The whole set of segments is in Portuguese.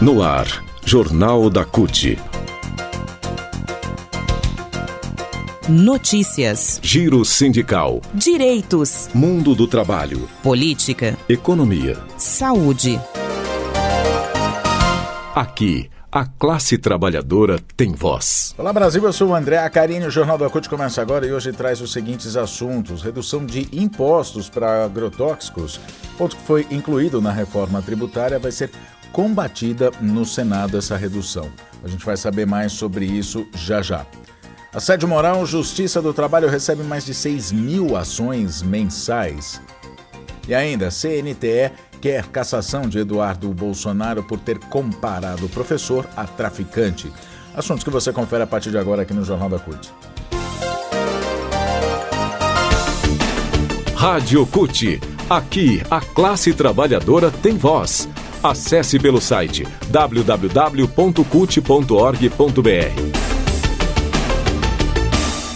No ar, Jornal da CUT. Notícias, Giro sindical, direitos, mundo do trabalho, política, economia, saúde. Aqui, a classe trabalhadora tem voz. Olá Brasil, eu sou o André Acarini, o Jornal da CUT começa agora e hoje traz os seguintes assuntos: redução de impostos para agrotóxicos, ponto que foi incluído na reforma tributária, vai ser combatida no Senado essa redução. A gente vai saber mais sobre isso já já. Assédio moral, Justiça do Trabalho recebe mais de 6 mil ações mensais. E ainda, CNTE quer cassação de Eduardo Bolsonaro por ter comparado o professor a traficante. Assuntos que você confere a partir de agora aqui no Jornal da CUT. Rádio CUT. Aqui, a classe trabalhadora tem voz. Acesse pelo site www.cut.org.br.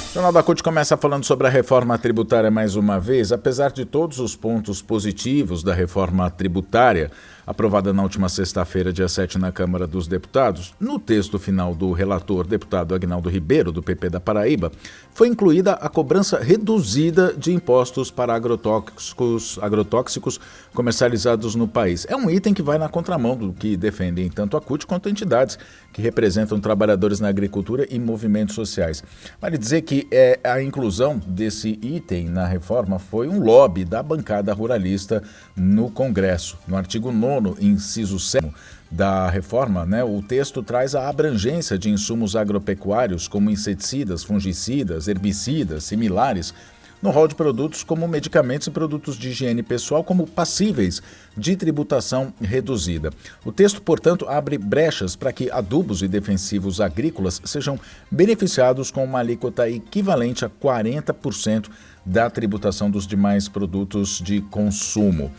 O Jornal da CUT começa falando sobre a reforma tributária mais uma vez. Apesar de todos os pontos positivos da reforma tributária, aprovada na última sexta-feira, dia 7, na Câmara dos Deputados, no texto final do relator, deputado Aguinaldo Ribeiro, do PP da Paraíba, foi incluída a cobrança reduzida de impostos para agrotóxicos comercializados no país. É um item que vai na contramão do que defendem tanto a CUT quanto entidades que representam trabalhadores na agricultura e movimentos sociais. Vale dizer que a inclusão desse item na reforma foi um lobby da bancada ruralista no Congresso. No artigo 9º, inciso 7 da reforma, o texto traz a abrangência de insumos agropecuários como inseticidas, fungicidas, herbicidas, similares, no rol de produtos como medicamentos e produtos de higiene pessoal como passíveis de tributação reduzida. O texto, portanto, abre brechas para que adubos e defensivos agrícolas sejam beneficiados com uma alíquota equivalente a 40% da tributação dos demais produtos de consumo.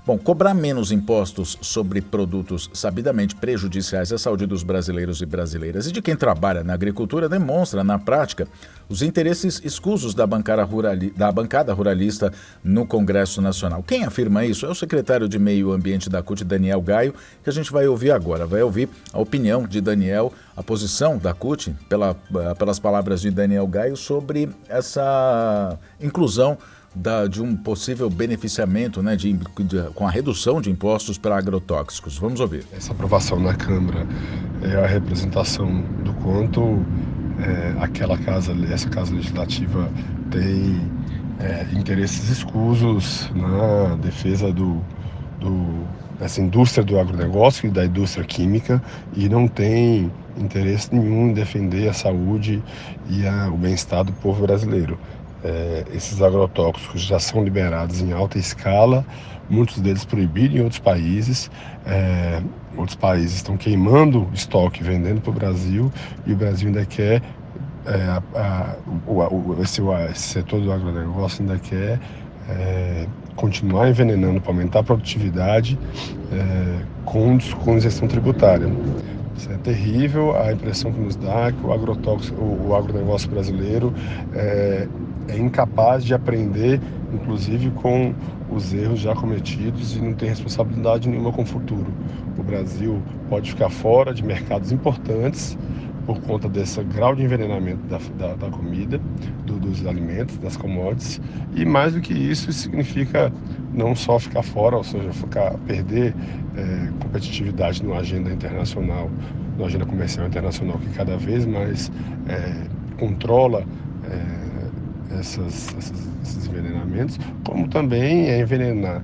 Bom, cobrar menos impostos sobre produtos sabidamente prejudiciais à saúde dos brasileiros e brasileiras e de quem trabalha na agricultura demonstra, na prática, os interesses escusos da bancada ruralista no Congresso Nacional. Quem afirma isso é o secretário de Meio Ambiente da CUT, Daniel Gaio, que a gente vai ouvir agora. Vai ouvir a opinião de Daniel, a posição da CUT, pelas palavras de Daniel Gaio, sobre essa inclusão de um possível beneficiamento com a redução de impostos para agrotóxicos. Vamos ouvir. Essa aprovação na Câmara é a representação do quanto essa casa legislativa tem interesses escusos na defesa dessa indústria do agronegócio e da indústria química e não tem interesse nenhum em defender a saúde e o bem-estar do povo brasileiro. Esses agrotóxicos já são liberados em alta escala, muitos deles proibidos em outros países. Outros países estão queimando estoque, vendendo para o Brasil, e o Brasil ainda quer, esse setor do agronegócio ainda quer continuar envenenando para aumentar a produtividade com isenção tributária. Isso é terrível, a impressão que nos dá é que o agronegócio brasileiro é incapaz de aprender, inclusive com os erros já cometidos, e não tem responsabilidade nenhuma com o futuro. O Brasil pode ficar fora de mercados importantes por conta desse grau de envenenamento da comida, dos alimentos, das commodities, e mais do que isso significa não só ficar fora, ou seja, perder competitividade na agenda internacional, na agenda comercial internacional, que cada vez mais controla esses envenenamentos, como também envenenar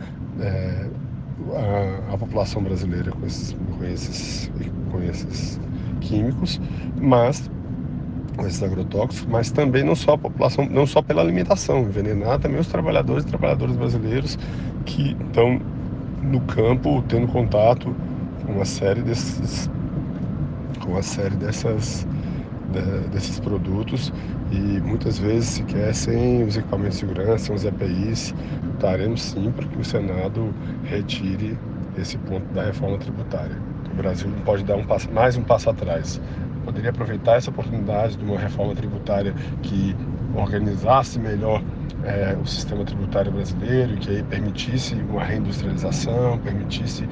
a população brasileira com esses químicos, mas com esses agrotóxicos, mas também não só a população, não só pela alimentação, envenenar também os trabalhadores e trabalhadoras brasileiros que estão no campo tendo contato com uma série desses produtos, e muitas vezes sequer sem os equipamentos de segurança, sem os EPIs. Lutaremos sim para que o Senado retire esse ponto da reforma tributária. O Brasil não pode dar mais um passo atrás. Poderia aproveitar essa oportunidade de uma reforma tributária que organizasse melhor o sistema tributário brasileiro, que aí permitisse uma reindustrialização, permitisse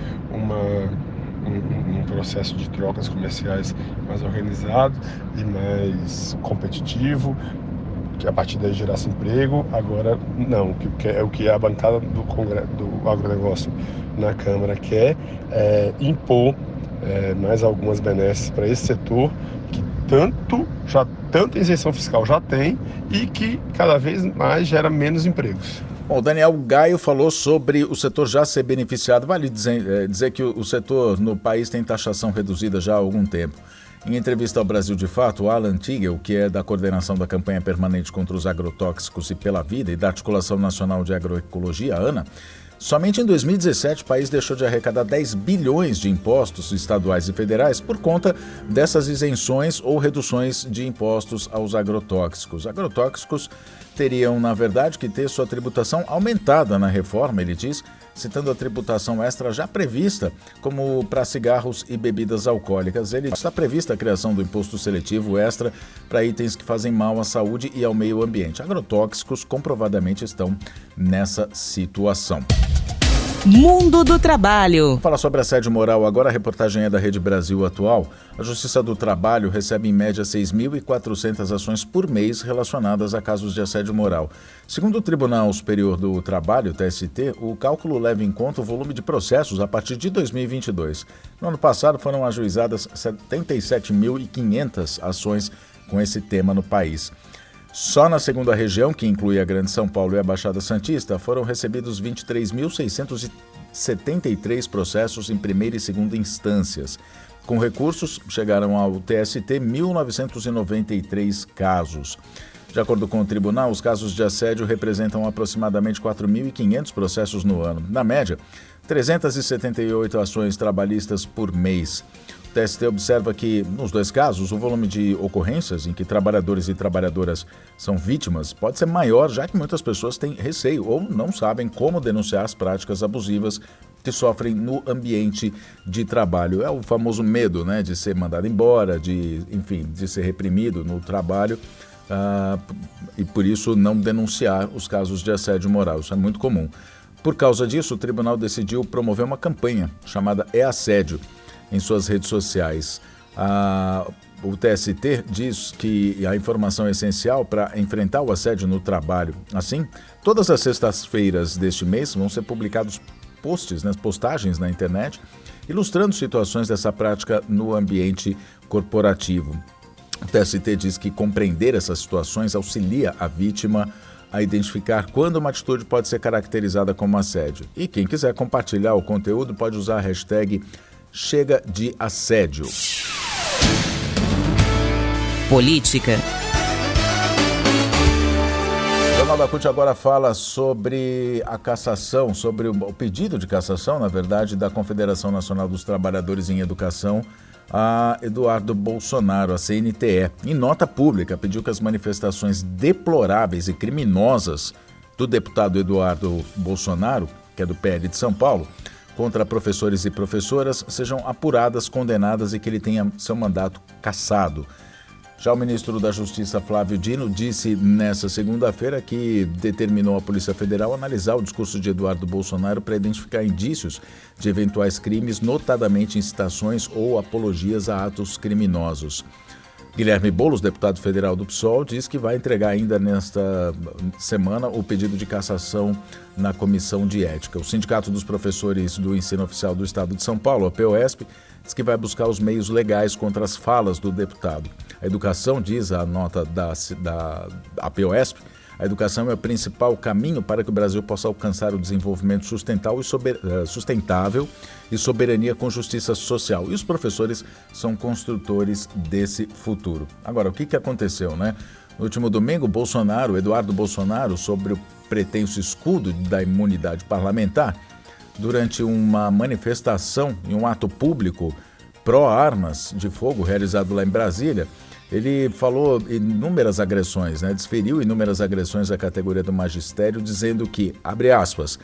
um processo de trocas comerciais mais organizado e mais competitivo, que a partir daí gerasse emprego. Agora não, o que a bancada do agronegócio na Câmara quer é impor mais algumas benesses para esse setor que tanta isenção fiscal já tem e que cada vez mais gera menos empregos. Bom, o Daniel Gaio falou sobre o setor já ser beneficiado. Vale dizer que o setor no país tem taxação reduzida já há algum tempo. Em entrevista ao Brasil de Fato, o Alan Tigel, que é da coordenação da campanha permanente contra os agrotóxicos e pela vida e da Articulação Nacional de Agroecologia, ANA, somente em 2017 o país deixou de arrecadar 10 bilhões de impostos estaduais e federais por conta dessas isenções ou reduções de impostos aos agrotóxicos. Agrotóxicos teriam, na verdade, que ter sua tributação aumentada na reforma, ele diz, citando a tributação extra já prevista, como para cigarros e bebidas alcoólicas. Ele está prevista a criação do imposto seletivo extra para itens que fazem mal à saúde e ao meio ambiente. Agrotóxicos comprovadamente estão nessa situação. Mundo do Trabalho. Vamos falar sobre assédio moral agora. A reportagem é da Rede Brasil Atual. A Justiça do Trabalho recebe em média 6.400 ações por mês relacionadas a casos de assédio moral. Segundo o Tribunal Superior do Trabalho, TST, o cálculo leva em conta o volume de processos a partir de 2022. No ano passado foram ajuizadas 77.500 ações com esse tema no país. Só na segunda região, que inclui a Grande São Paulo e a Baixada Santista, foram recebidos 23.673 processos em primeira e segunda instâncias. Com recursos, chegaram ao TST 1.993 casos. De acordo com o tribunal, os casos de assédio representam aproximadamente 4.500 processos no ano. Na média, 378 ações trabalhistas por mês. O TST observa que, nos dois casos, o volume de ocorrências em que trabalhadores e trabalhadoras são vítimas pode ser maior, já que muitas pessoas têm receio ou não sabem como denunciar as práticas abusivas que sofrem no ambiente de trabalho. É o famoso medo, né, de ser mandado embora, de ser reprimido no trabalho. E por isso não denunciar os casos de assédio moral. Isso é muito comum. Por causa disso, o tribunal decidiu promover uma campanha chamada É Assédio em suas redes sociais. O TST diz que a informação é essencial para enfrentar o assédio no trabalho. Assim, todas as sextas-feiras deste mês vão ser publicados postagens na internet ilustrando situações dessa prática no ambiente corporativo. O TST diz que compreender essas situações auxilia a vítima a identificar quando uma atitude pode ser caracterizada como assédio. E quem quiser compartilhar o conteúdo pode usar a hashtag Chega de Assédio. Política. O Jornal da CUT agora fala sobre a cassação, sobre o pedido de cassação, na verdade, da Confederação Nacional dos Trabalhadores em Educação, a Eduardo Bolsonaro, a CNTE. Em nota pública, pediu que as manifestações deploráveis e criminosas do deputado Eduardo Bolsonaro, que é do PL de São Paulo, contra professores e professoras, sejam apuradas, condenadas e que ele tenha seu mandato cassado. Já o ministro da Justiça, Flávio Dino, disse nesta segunda-feira que determinou à Polícia Federal analisar o discurso de Eduardo Bolsonaro para identificar indícios de eventuais crimes, notadamente incitações ou apologias a atos criminosos. Guilherme Boulos, deputado federal do PSOL, diz que vai entregar ainda nesta semana o pedido de cassação na Comissão de Ética. O Sindicato dos Professores do Ensino Oficial do Estado de São Paulo, a POSP, diz que vai buscar os meios legais contra as falas do deputado. A educação, diz a nota da POSP, a educação é o principal caminho para que o Brasil possa alcançar o desenvolvimento sustentável e soberania com justiça social. E os professores são construtores desse futuro. Agora, o que aconteceu, né? No último domingo, Eduardo Bolsonaro, sobre o pretenso escudo da imunidade parlamentar, durante uma manifestação em um ato público pró-armas de fogo realizado lá em Brasília, ele falou inúmeras agressões, desferiu inúmeras agressões à categoria do magistério, dizendo que, abre aspas,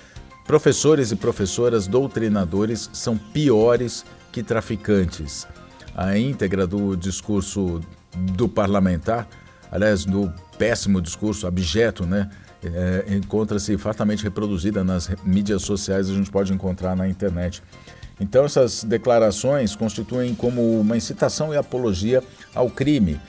professores e professoras doutrinadores são piores que traficantes. A íntegra do discurso do parlamentar, aliás, do péssimo discurso, abjeto, encontra-se fartamente reproduzida nas mídias sociais, a gente pode encontrar na internet. Então, essas declarações constituem como uma incitação e apologia ao crime.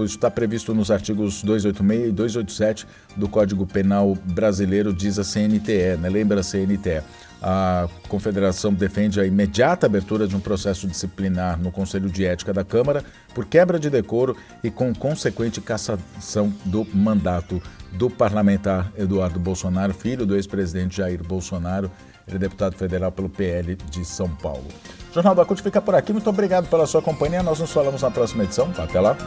Está previsto nos artigos 286 e 287 do Código Penal Brasileiro, diz a CNTE, né? Lembra a CNTE. A Confederação defende a imediata abertura de um processo disciplinar no Conselho de Ética da Câmara por quebra de decoro e com consequente cassação do mandato do parlamentar Eduardo Bolsonaro, filho do ex-presidente Jair Bolsonaro. Ele é deputado federal pelo PL de São Paulo. O Jornal da CUT fica por aqui. Muito obrigado pela sua companhia. Nós nos falamos na próxima edição. Até lá.